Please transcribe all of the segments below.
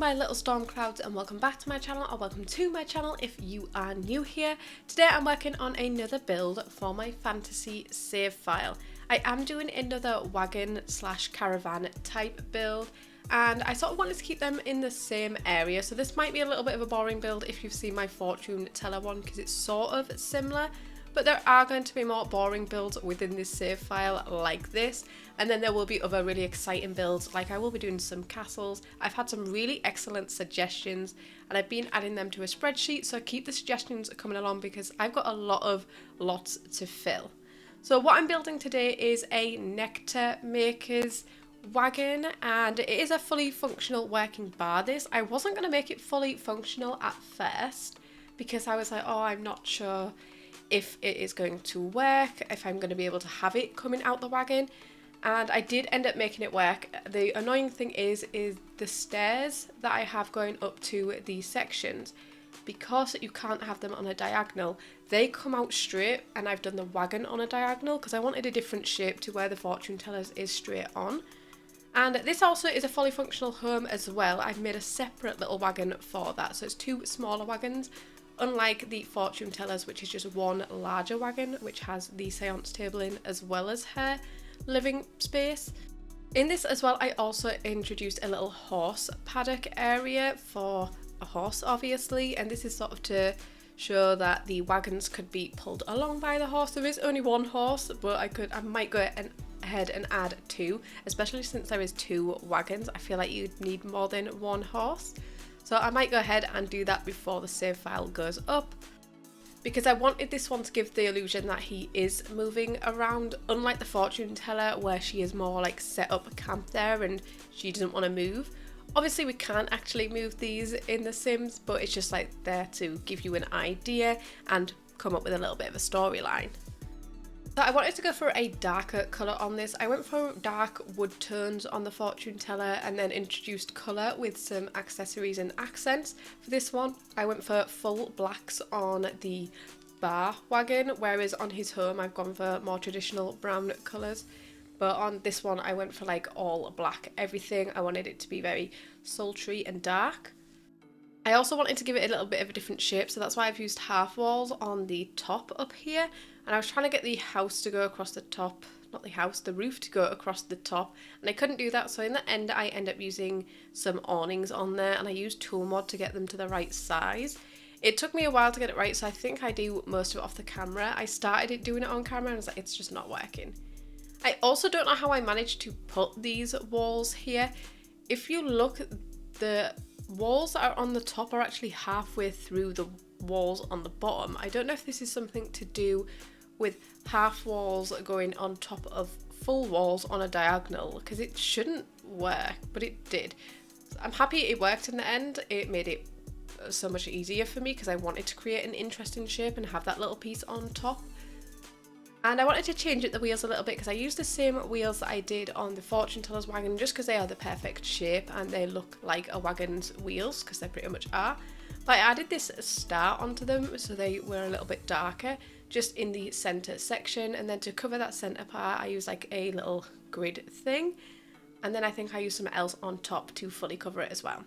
my little storm clouds, and welcome back to my channel, or welcome to my channel if you are new here. Today I'm working on another build for my fantasy save file. I am doing another Wagon / Caravan type build, and I sort of wanted to keep them in the same area, so this might be a little bit of a boring build if you've seen my fortune teller one, because it's sort of similar. But there are going to be more boring builds within this save file like this, and then there will be other really exciting builds, like I will be doing some castles. I've had some really excellent suggestions and I've been adding them to a spreadsheet, so keep the suggestions coming along because I've got a lot of lots to fill. So what I'm building today is a Nectar maker's wagon, and it is a fully functional working bar. This, I wasn't going to make it fully functional at first because I was like, oh, I'm not sure if it is going to work, if I'm going to be able to have it coming out the wagon, and I did end up making it work. The annoying thing is the stairs that I have going up to these sections, because you can't have them on a diagonal, they come out straight, and I've done the wagon on a diagonal because I wanted a different shape to where the fortune tellers is straight on. And this also is a fully functional home as well. I've made a separate little wagon for that, so it's two smaller wagons, unlike the fortune tellers, which is just one larger wagon which has the seance table in as well as her living space. In this as well, I also introduced a little horse paddock area for a horse, obviously, and this is sort of to show that the wagons could be pulled along by the horse. There is only one horse, but I might go ahead and add two, especially since there is two wagons. I feel like you'd need more than one horse. So I might go ahead and do that before the save file goes up, because I wanted this one to give the illusion that he is moving around, unlike the fortune teller where she is more like set up camp there and she doesn't want to move. Obviously we can't actually move these in The Sims, but it's just like there to give you an idea and come up with a little bit of a storyline. So I wanted to go for a darker colour on this. I went for dark wood tones on the fortune teller and then introduced colour with some accessories and accents. For this one, I went for full blacks on the bar wagon, whereas on his home I've gone for more traditional brown colours. But on this one I went for like all black everything. I wanted it to be very sultry and dark. I also wanted to give it a little bit of a different shape, so that's why I've used half walls on the top up here. And I was trying to get the house to go across the top, not the house, the roof to go across the top, and I couldn't do that, so in the end I end up using some awnings on there, and I used tool mod to get them to the right size. It took me a while to get it right, so I think I do most of it off the camera. I started doing it on camera and I was like, it's just not working. I also don't know how I managed to put these walls here. If you look, the walls that are on the top are actually halfway through the walls on the bottom. I don't know if this is something to do with half walls going on top of full walls on a diagonal, because it shouldn't work, but it did. I'm happy it worked in the end. It made it so much easier for me because I wanted to create an interesting shape and have that little piece on top. And I wanted to change the wheels a little bit because I used the same wheels that I did on the fortune teller's wagon, just because they are the perfect shape and they look like a wagon's wheels, because they pretty much are. But I added this star onto them so they were a little bit darker just in the center section, and then to cover that center part I used like a little grid thing, and then I think I used something else on top to fully cover it as well.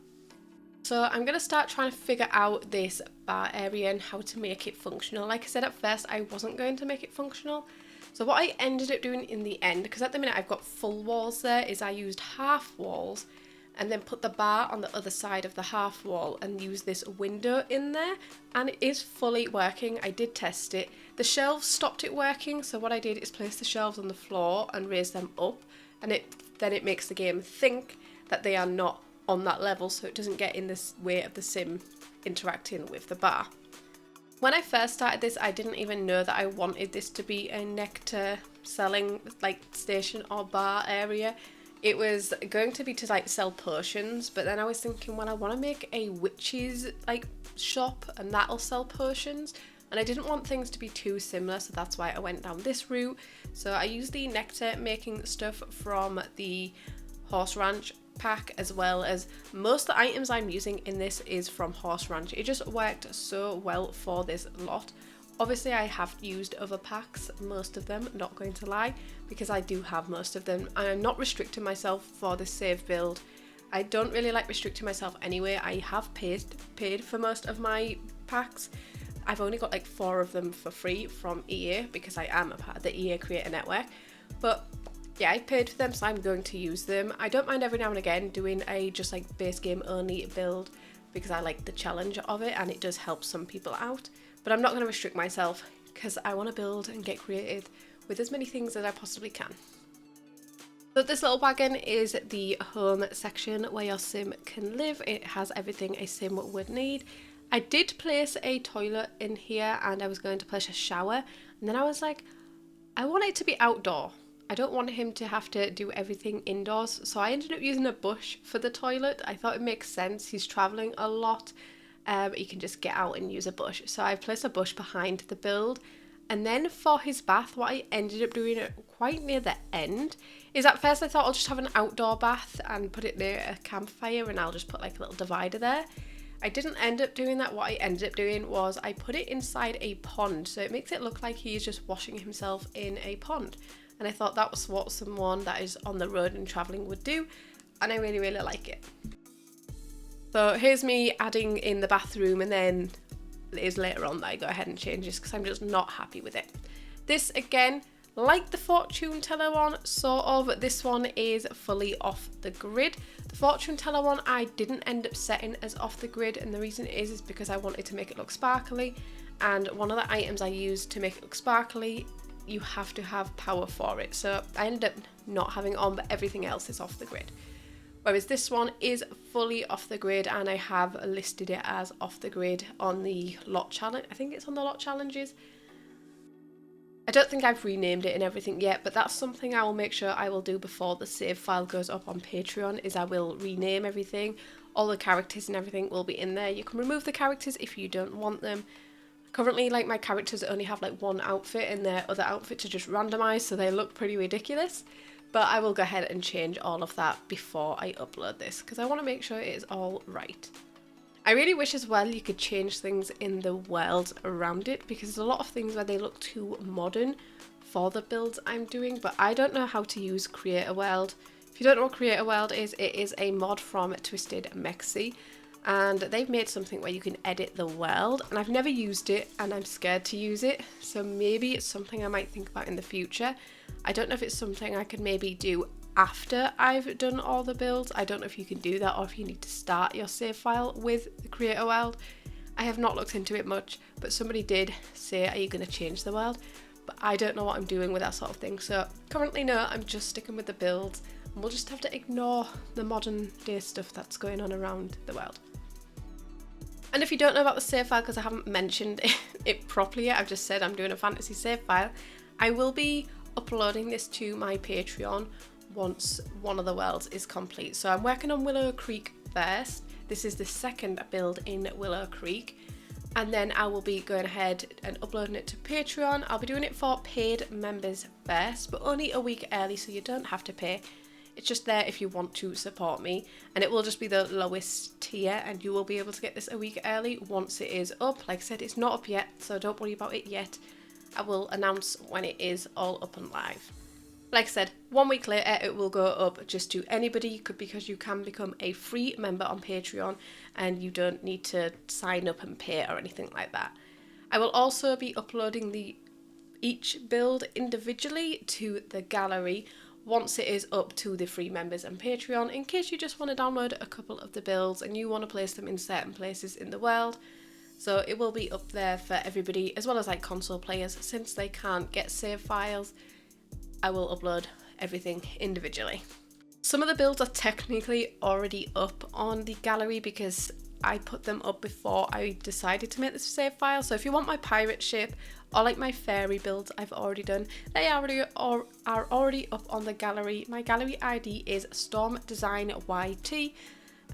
So I'm going to start trying to figure out this bar area and how to make it functional. Like I said at first, I wasn't going to make it functional. So what I ended up doing in the end, because at the minute I've got full walls there, is I used half walls and then put the bar on the other side of the half wall and use this window in there, and it is fully working. I did test it. The shelves stopped it working, so what I did is place the shelves on the floor and raise them up, and then it makes the game think that they are not on that level, so it doesn't get in this way of the sim interacting with the bar. When I first started this, I didn't even know that I wanted this to be a Nectar selling like station or bar area. It was going to be to like sell potions, but then I was thinking, well, I want to make a witch's like shop and that'll sell potions, and I didn't want things to be too similar, so that's why I went down this route. So I used the Nectar making stuff from the Horse Ranch pack, as well as most of the items I'm using in this is from Horse Ranch. It just worked so well for this lot. Obviously I have used other packs, most of them, not going to lie, because I do have most of them. I'm not restricting myself for this save build I don't really like restricting myself anyway. I have paid for most of my packs. I've only got like 4 of them for free from EA because I am a part of the EA Creator Network. But yeah, I paid for them, so I'm going to use them. I don't mind every now and again doing a just like base game only build because I like the challenge of it and it does help some people out. But I'm not going to restrict myself because I want to build and get creative with as many things as I possibly can. So this little wagon is the home section where your sim can live. It has everything a sim would need. I did place a toilet in here and I was going to place a shower, and then I was like, I want it to be outdoor. I don't want him to have to do everything indoors, so I ended up using a bush for the toilet. I thought it makes sense. He's traveling a lot. He can just get out and use a bush. So I placed a bush behind the build. And then for his bath, what I ended up doing quite near the end is at first I thought I'll just have an outdoor bath and put it near a campfire and I'll just put like a little divider there. I didn't end up doing that. What I ended up doing was I put it inside a pond, so it makes it look like he is just washing himself in a pond. And I thought that was what someone that is on the road and travelling would do, and I really, really like it. So here's me adding in the bathroom, and then it is later on that I go ahead and change this because I'm just not happy with it. This again, like the fortune teller one, sort of, this one is fully off the grid. The fortune teller one I didn't end up setting as off the grid, and the reason is because I wanted to make it look sparkly, and one of the items I used to make it look sparkly, you have to have power for it. So I ended up not having it on, but everything else is off the grid. Whereas this one is fully off the grid, and I have listed it as off the grid on the lot challenge. I think it's on the lot challenges. I don't think I've renamed it and everything yet, but that's something I will make sure I will do before the save file goes up on Patreon, is I will rename everything. All the characters and everything will be in there. You can remove the characters if you don't want them. Currently, like, my characters only have like one outfit and their other outfits are just randomized, so they look pretty ridiculous. But I will go ahead and change all of that before I upload this because I want to make sure it is all right. I really wish as well you could change things in the world around it, because there's a lot of things where they look too modern for the builds I'm doing, but I don't know how to use Create a World. If you don't know what Create a World is, it is a mod from Twisted Mexi, and they've made something where you can edit the world, and I've never used it and I'm scared to use it, so maybe it's something I might think about in the future. I don't know if it's something I could maybe do after I've done all the builds. I don't know if you can do that or if you need to start your save file with the Create a World. I have not looked into it much, but somebody did say, are you going to change the world? But I don't know what I'm doing with that sort of thing, so currently no, I'm just sticking with the builds, and we'll just have to ignore the modern day stuff that's going on around the world. And if you don't know about the save file, because I haven't mentioned it properly yet, I've just said I'm doing a fantasy save file, I will be uploading this to my Patreon once one of the worlds is complete. So I'm working on Willow Creek first. This is the second build in Willow Creek, and then I will be going ahead and uploading it to Patreon. I'll be doing it for paid members first, but only a week early, so you don't have to pay. It's just there if you want to support me, and it will just be the lowest tier, and you will be able to get this a week early once it is up. Like I said, it's not up yet, so don't worry about it yet. I will announce when it is all up and live. Like I said, 1 week later it will go up just to anybody, because you can become a free member on Patreon and you don't need to sign up and pay or anything like that. I will also be uploading each build individually to the gallery once it is up to the free members and Patreon, in case you just want to download a couple of the builds and you want to place them in certain places in the world. So it will be up there for everybody, as well as like console players. Since they can't get save files, I will upload everything individually. Some of the builds are technically already up on the gallery because I put them up before I decided to make this save file. So if you want my pirate ship or like my fairy builds I've already done, they are already up on the gallery. My gallery ID is StormDesignYT,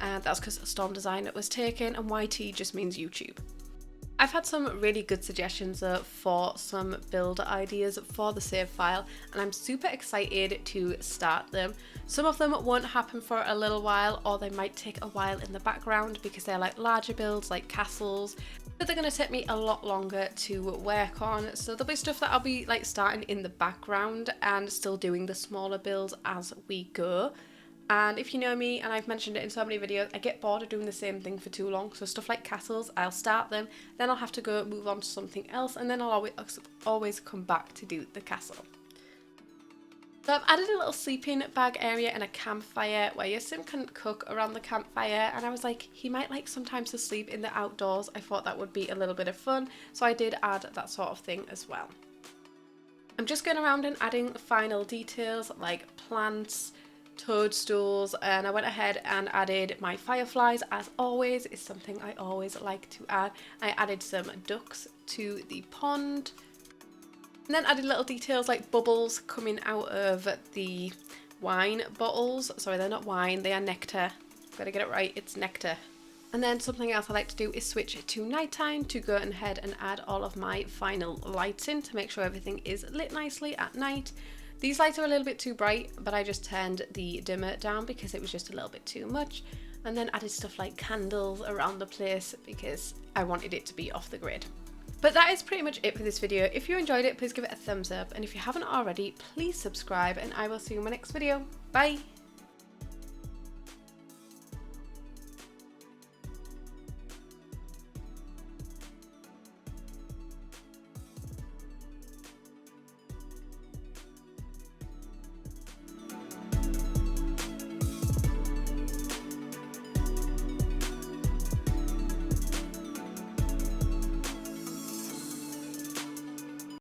and that's because StormDesign was taken and YT just means YouTube. I've had some really good suggestions for some build ideas for the save file, and I'm super excited to start them. Some of them won't happen for a little while, or they might take a while in the background because they're like larger builds like castles, but they're going to take me a lot longer to work on. So there'll be stuff that I'll be like starting in the background and still doing the smaller builds as we go. And if you know me, and I've mentioned it in so many videos, I get bored of doing the same thing for too long. So stuff like castles, I'll start them, then I'll have to go move on to something else, and then I'll always come back to do the castle. So I've added a little sleeping bag area and a campfire where your sim can cook around the campfire, and I was like, he might like sometimes to sleep in the outdoors. I thought that would be a little bit of fun, so I did add that sort of thing as well. I'm just going around and adding final details like plants, toadstools, and I went ahead and added my fireflies, as always. Is something I always like to add. I added some ducks to the pond, and then added little details like bubbles coming out of the wine bottles. Sorry, they're not wine, they are nectar. Gotta get it right, it's nectar. And then something else I like to do is switch to nighttime to go ahead and add all of my final lights in to make sure everything is lit nicely at night. These lights are a little bit too bright, but I just turned the dimmer down because it was just a little bit too much. And then added stuff like candles around the place because I wanted it to be off the grid. But that is pretty much it for this video. If you enjoyed it, please give it a thumbs up. And if you haven't already, please subscribe, and I will see you in my next video. Bye!